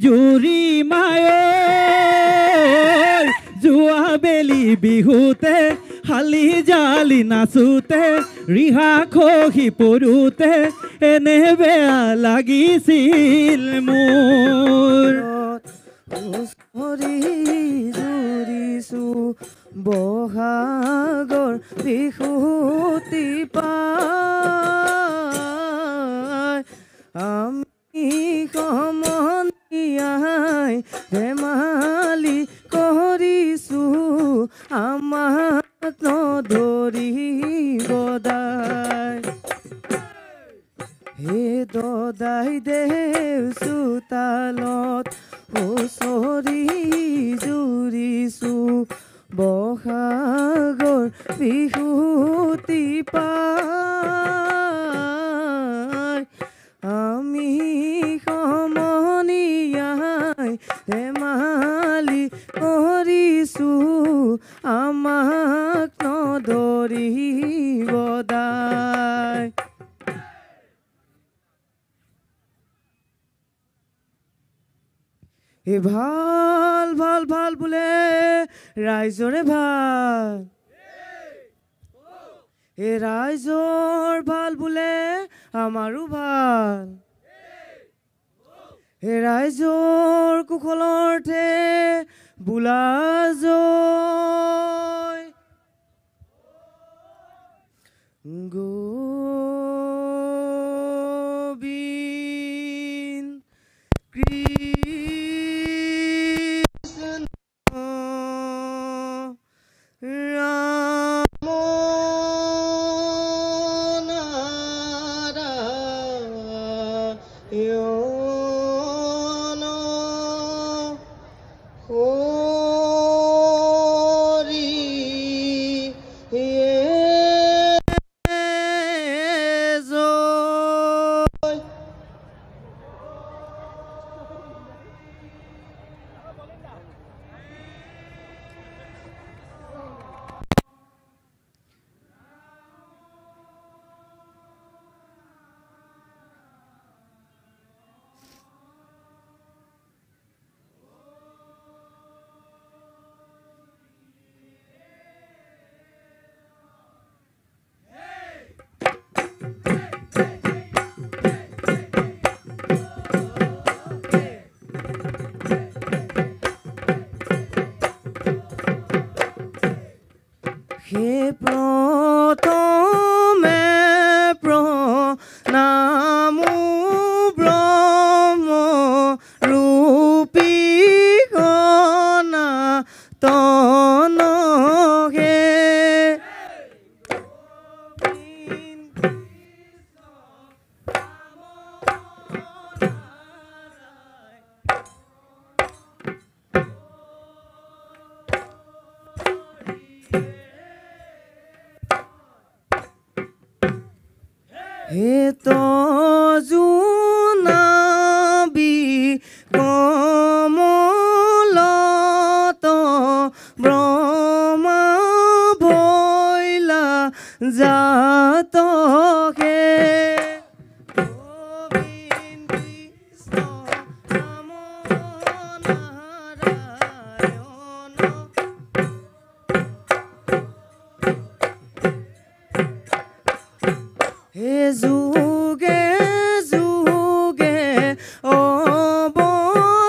জুৰি মায়ৰ যোৱা বেলি বিহুতে হালি জালি নাচোতে ৰিহা খহি পৰোতে এনে বেয়া লাগিছিল মোৰ জুৰিছো বহাগৰ বিহুতি পাই আমি সমনীয়াই ধেমালি কৰিছো আমাক নধৰিব দাই হে দদাই দেউ চোতালত হুঁচৰি জুৰিছো বহাগৰ বিহুতি পাই আমি সমনীয়াই ধেমালি কৰিছো আমাক নধৰিব দাই ভাল ভাল ভাল বোলে ৰাইজৰে ভাল ৰাইজৰ ভাল বোলে আমাৰো ভাল ৰাইজৰ কুশলৰ্থে বোলা জয় গোবিন্দ কৃষ্ণ ৰাম নাৰায়ণ হৰি জয় হে প্ৰথমে প্ৰণামো ব্ৰহ্ম ৰূপী সনাতন হে হে তজুনাবি কমলত ব্ৰহ্মা ভৈলা জাত হে গোবিন্দ কৃষ্ণ ৰাম নাৰায়ণ হে যুগে যুগে অৱতাৰ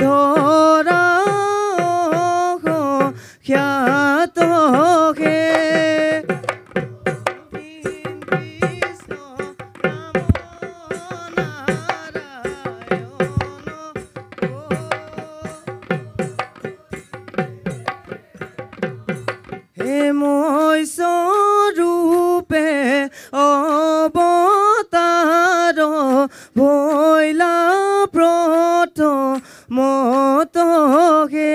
ধৰা খ্যাত হে কৃষ্ণ ৰাম নাৰায়ণ হে মই স্বৰূপে অৱতাৰ ভৈলা প্ৰথমত হে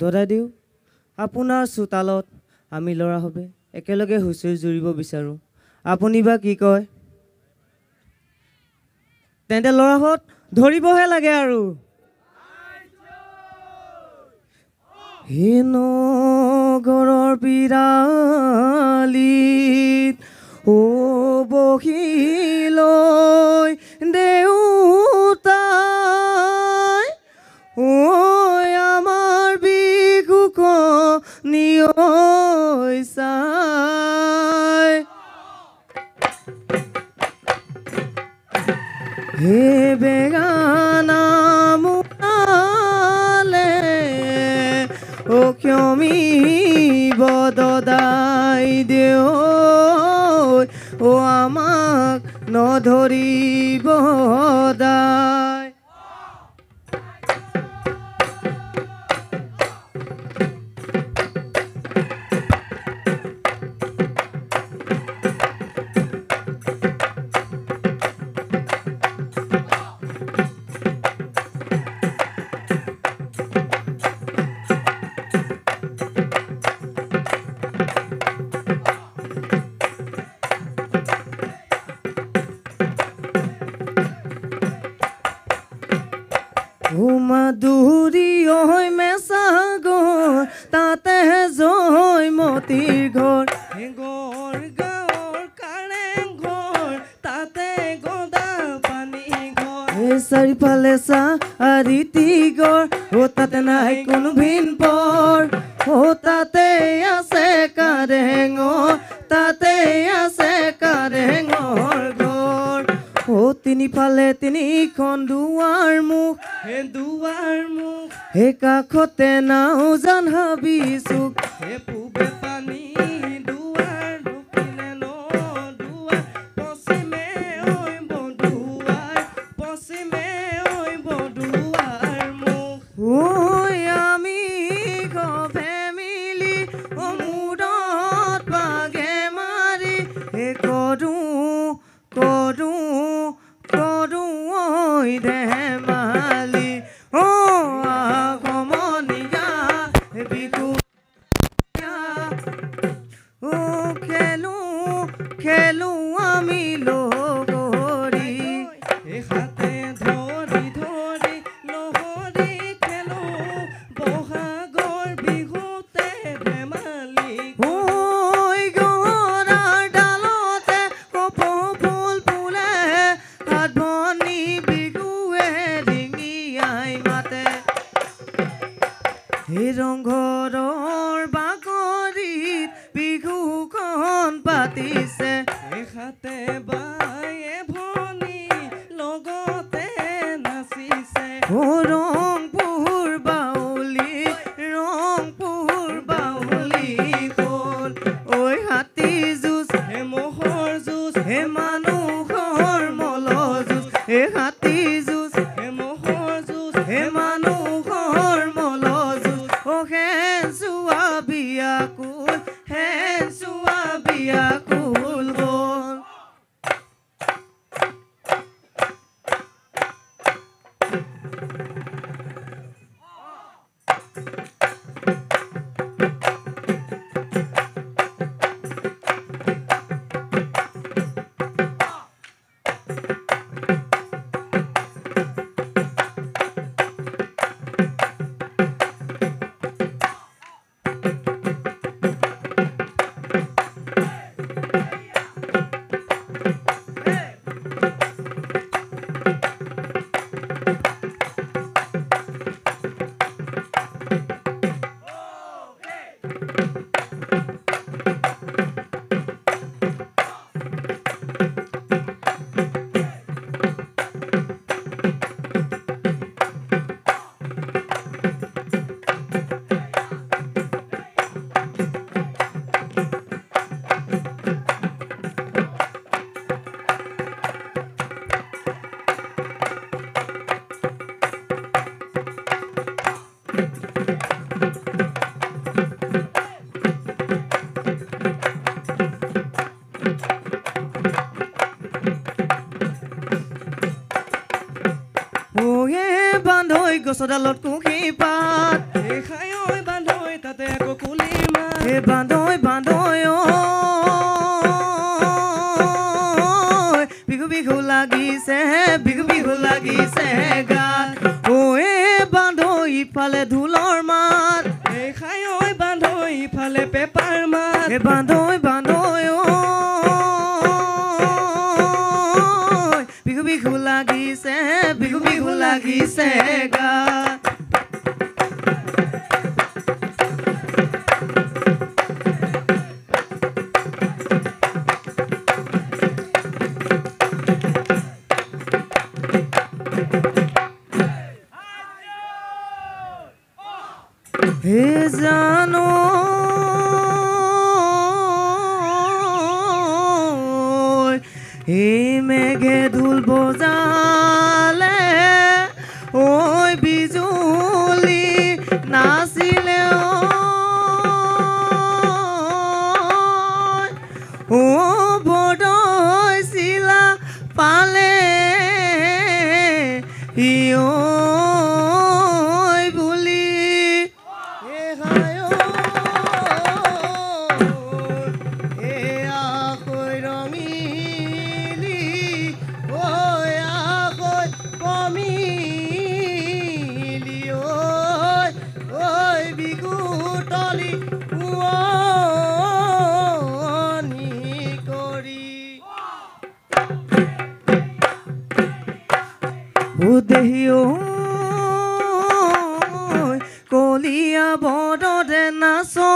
দাদাদেউ আপোনাৰ চোতালত আমি ল'ৰা হবে একেলগে হুঁচৰি জুৰিব বিচাৰোঁ আপুনি বা কি কয় তেন্তে ল'ৰাহঁত ধৰিবহে লাগে আৰু হে নগৰৰ পিৰালিত ও বহিলৈ দেউতাই ঐ আমাৰ বিহুক নিয়ৈ চাই হে বেগানা মুনালে ও ক্ষমি বদদাই দেও ও আমাক নধৰিব দাই মাদুৰী ঐ মেচাগৰ তাতে জয়মতীৰ ঘৰ গড় গাঁৱৰ কাৰেং ঘৰ তাতে গদা পানী ঘৰ চাৰিফালে চাৰিটি গড় ও তাতে নাই কোনো ভিন পৰ ও তাতে আছে কাৰেঙৰ তাতে আছে কাৰেঙৰ ঘৰ ও তিনিফালে তিনিখন দুৱাৰ মুখ হে কাষতে নাও জান হাবি চুক হে পূবে পানী দুৱাৰ দক্ষিণে ন দুৱাৰ পশ্চিমে ঐ বধুৱাৰ পশ্চিমে ঐ বধুৱাৰ মুখ ঐ আমি গভে মিলি মূৰত বাগে মাৰি হে কৰো ঐ ধেমালি ও আগমনীয়া বিহু ও খেলো আমি লগৰী হাতে ধৰি ধৰি লহৰি খেলো বহাগৰ বিহুতে ধেমালি ঐ গৰাৰ ডালতে কপৌ ফুল ফুলে হাত ভনী বিহুৱে ৰিঙিয়াই মাতে হে ৰংঘৰৰ বাকৰিত বিহুখন পাতিছে হাতে বায়ে ভনী লগতে নাচিছে ৰংপুৰ বাউলি হ'ল ঐ হাতী যুঁজ হে ম'হৰ যুঁজ হে মানুহৰ মল যুঁজ হে হাতী যুঁজ হে ম'হৰ যুঁজ হে মানুহৰ মল যুঁজ ও হেঁচুৱা বিয়াকুল গ'ল গছডালত কুঁহি পাত খাই বান্ধৈ বান্ধৈ ঐ বিহু বিহু লাগিছে গান ঐ বান্ধৈ ইফালে ঢোলৰ মাত খাই ঐ বান্ধৈ ইফালে পেপাৰ মাত বান্ধৈ বান্ধৈ ঐ বিহু বিহু লাগিছে গান হে জানো এই মেঘে ঢোল বজালে ঐ বিজুলি নাচিলে ঐ বৰদৈ চিলা পালে ঐ দেহিও কলিয়া বৰদে নাচনি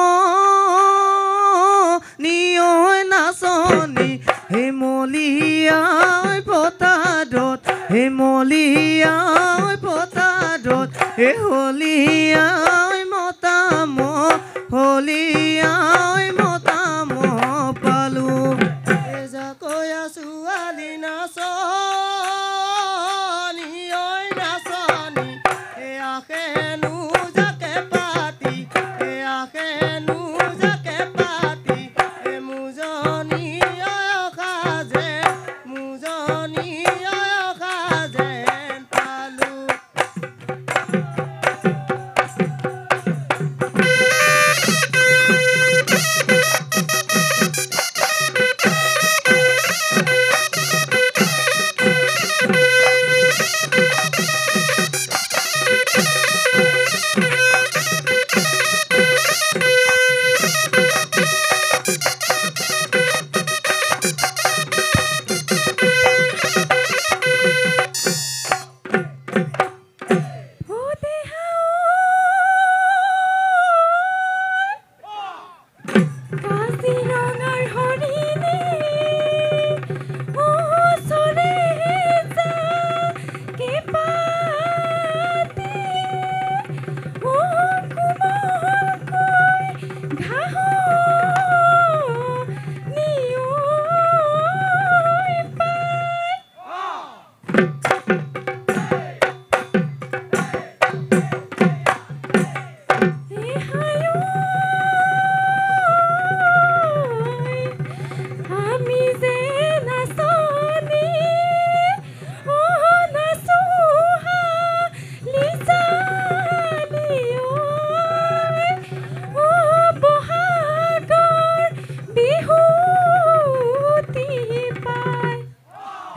হেমলীয়াই পতাদত হলিয়াই মতাম পালো কয়া ছোৱালী নাচ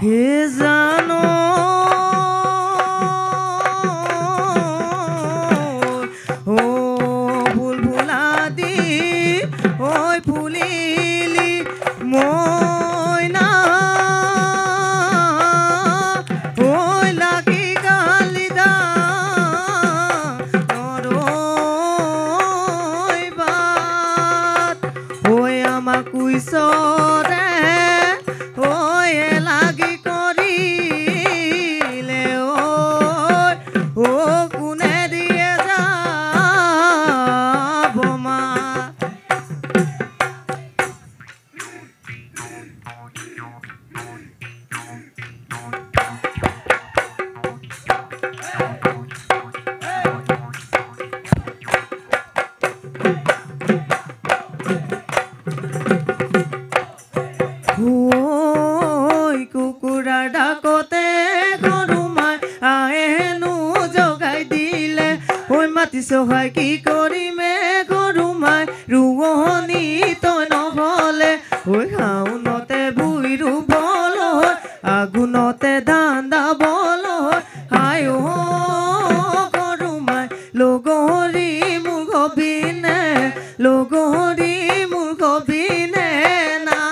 হে জানো ও বুলবুলা দি ওই ফুলিলি ময়না ওই লাগি গালিদা নরই বাত ওই আমাক কুইছরে ওই লাগি কুকুৰাৰ ডাকতে গৰুমাই আহেনো জগাই দিলে ঐ মাতি চহাই কি কৰিমে গৰুমাই ৰুৱন ৰুবল আগুনতে ধান দাবল হাই গৰু মাই লগৰী মোৰ গবিনে লগৰী মোৰ গবিনে নাই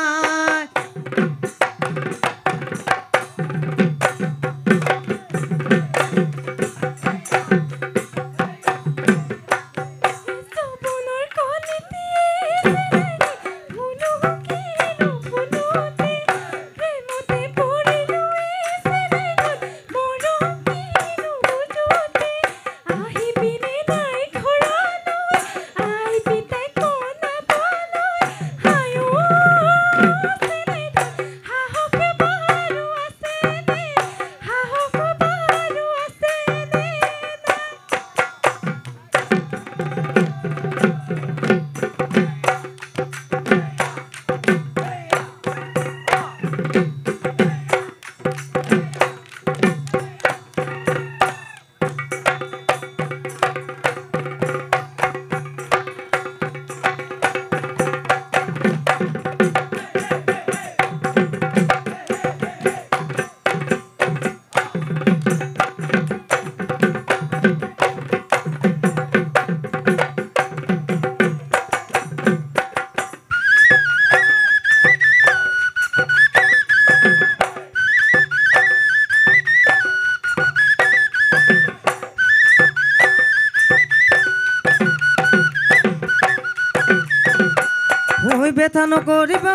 বেথা নকৰিব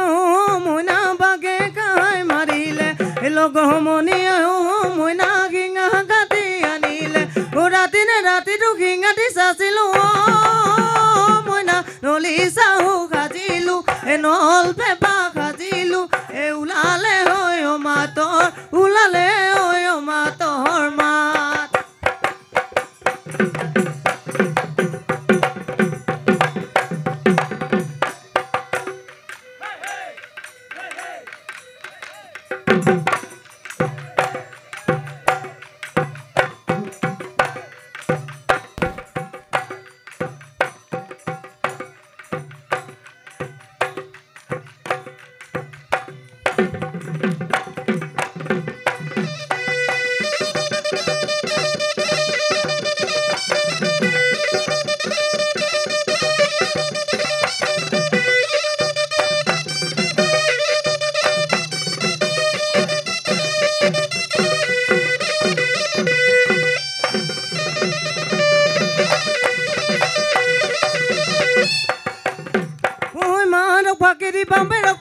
মইনা বাগে কাই মাৰিলে লগ সমনীয়া মইনা শিঙা কাটি আনিলে ৰাতিনে ৰাতিটো শিঙাটি চাচিলো মইনা নলি চাহু সাজিলো নল পেপা সাজিলো ওলালে হৈ মাতৰ ওলালে হৈ মাতৰ মাত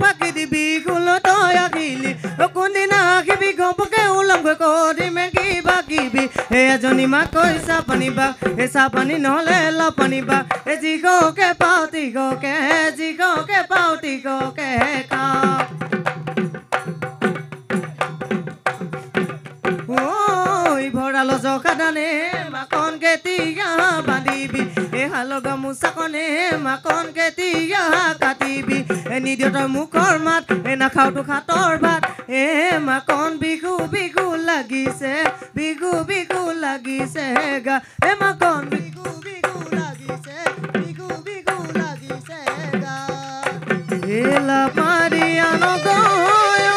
Pakidi bigulo toya gili okundina kibi gompoke ulangwe kodi mengi bagibi ajoni makoi sapani ba sapani nole lapani ba jigo ke pauti go ke ka oi bhoralo jokadane makon ke tiya bandibi halo gamusa kone makon ke tiya katibi নিদিয়তৰ মুখৰ মাত নাখাওতো খাতৰ ভাত মাকন বিহু বিহু লাগিছে গা মাকন বিহু বিহু লাগিছে গা এলা মাৰিয়ান গয়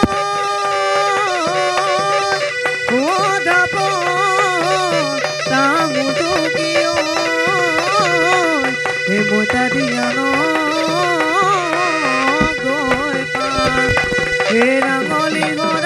দাপ তামুটো কিয় মতা দিয়ান Era